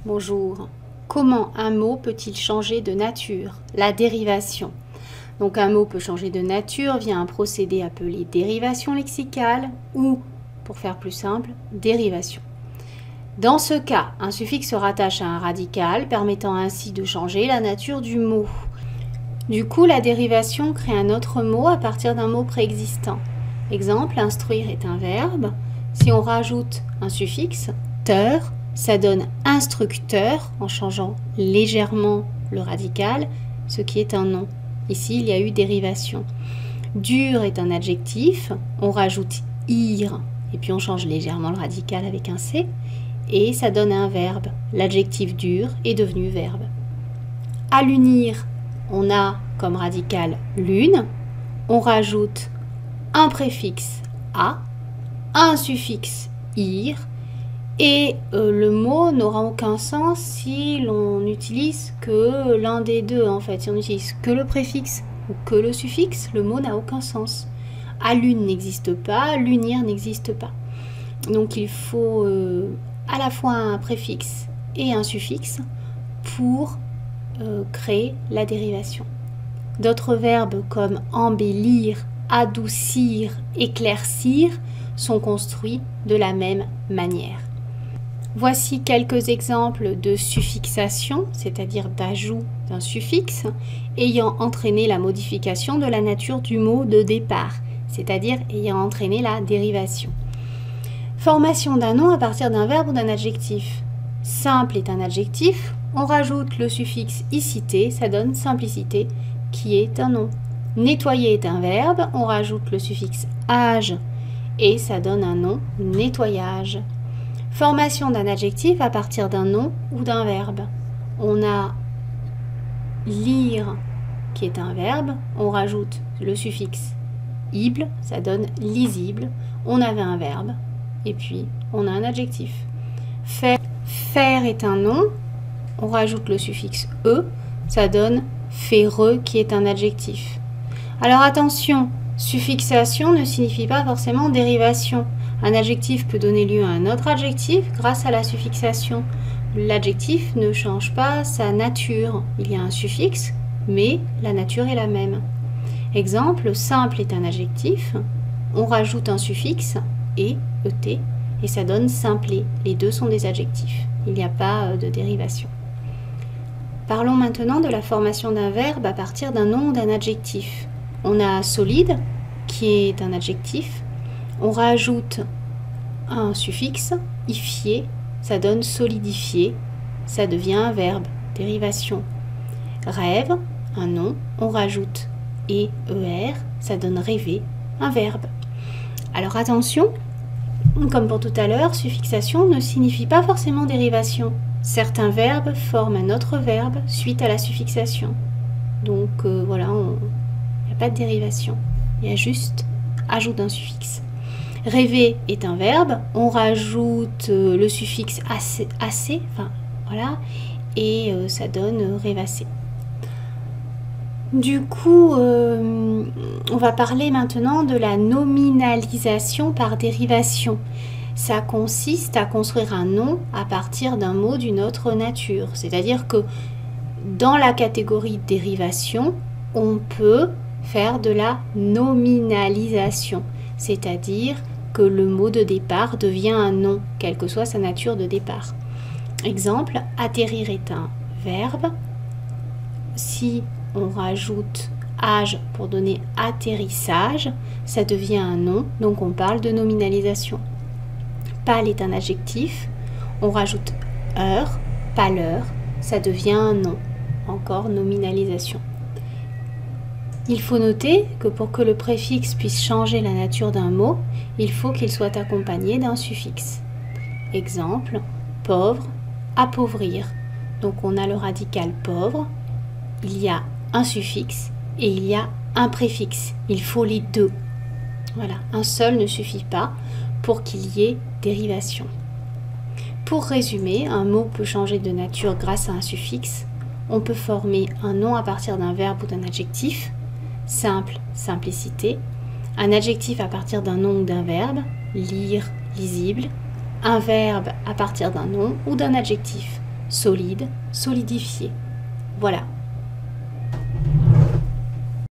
Bonjour. Comment un mot peut-il changer de nature? La dérivation. Donc un mot peut changer de nature via un procédé appelé dérivation lexicale ou, pour faire plus simple, dérivation. Dans ce cas, un suffixe se rattache à un radical, permettant ainsi de changer la nature du mot. Du coup, la dérivation crée un autre mot à partir d'un mot préexistant. Exemple, instruire est un verbe. Si on rajoute un suffixe, teur, ça donne instructeur en changeant légèrement le radical, ce qui est un nom. Ici, il y a eu dérivation. Dur est un adjectif, on rajoute ir et puis on change légèrement le radical avec un C et ça donne un verbe. L'adjectif dur est devenu verbe. À l'unir, on a comme radical l'une, on rajoute un préfixe a, un suffixe ir, et le mot n'aura aucun sens si l'on n'utilise que l'un des deux en fait. Si on n'utilise que le préfixe ou que le suffixe, le mot n'a aucun sens. À l'une n'existe pas, l'unir n'existe pas. Donc il faut à la fois un préfixe et un suffixe pour créer la dérivation. D'autres verbes comme embellir, adoucir, éclaircir sont construits de la même manière. Voici quelques exemples de suffixation, c'est-à-dire d'ajout d'un suffixe, ayant entraîné la modification de la nature du mot de départ, c'est-à-dire ayant entraîné la dérivation. Formation d'un nom à partir d'un verbe ou d'un adjectif. Simple est un adjectif, on rajoute le suffixe icité, ça donne simplicité, qui est un nom. Nettoyer est un verbe, on rajoute le suffixe age et ça donne un nom, nettoyage. Formation d'un adjectif à partir d'un nom ou d'un verbe. On a lire qui est un verbe, on rajoute le suffixe ible, ça donne lisible. On avait un verbe et puis on a un adjectif. Faire est un nom, on rajoute le suffixe e, ça donne ferreux qui est un adjectif. Alors attention, suffixation ne signifie pas forcément dérivation. Un adjectif peut donner lieu à un autre adjectif grâce à la suffixation. L'adjectif ne change pas sa nature. Il y a un suffixe, mais la nature est la même. Exemple, simple est un adjectif. On rajoute un suffixe et et ça donne simplé. Les deux sont des adjectifs. Il n'y a pas de dérivation. Parlons maintenant de la formation d'un verbe à partir d'un nom ou d'un adjectif. On a solide, qui est un adjectif. On rajoute un suffixe, ifier, ça donne solidifier, ça devient un verbe, dérivation. Rêve, un nom, on rajoute er, ça donne rêver, un verbe. Alors attention, comme pour tout à l'heure, suffixation ne signifie pas forcément dérivation. Certains verbes forment un autre verbe suite à la suffixation. Donc voilà, il n'y a pas de dérivation, il y a juste ajout d'un suffixe. Rêver est un verbe, on rajoute le suffixe assez, enfin voilà, et ça donne rêvasser. Du coup, on va parler maintenant de la nominalisation par dérivation. Ça consiste à construire un nom à partir d'un mot d'une autre nature. C'est-à-dire que dans la catégorie dérivation, on peut faire de la nominalisation. C'est-à-dire que le mot de départ devient un nom, quelle que soit sa nature de départ. Exemple, atterrir est un verbe. Si on rajoute age pour donner atterrissage, ça devient un nom, donc on parle de nominalisation. Pâle est un adjectif, on rajoute heure, pâleur, ça devient un nom, encore nominalisation. Il faut noter que pour que le préfixe puisse changer la nature d'un mot, il faut qu'il soit accompagné d'un suffixe. Exemple, pauvre, appauvrir. Donc on a le radical pauvre, il y a un suffixe et il y a un préfixe. Il faut les deux. Voilà, un seul ne suffit pas pour qu'il y ait dérivation. Pour résumer, un mot peut changer de nature grâce à un suffixe. On peut former un nom à partir d'un verbe ou d'un adjectif. Simple, simplicité. Un adjectif à partir d'un nom ou d'un verbe. Lire, lisible. Un verbe à partir d'un nom ou d'un adjectif. solide, solidifié. Voilà,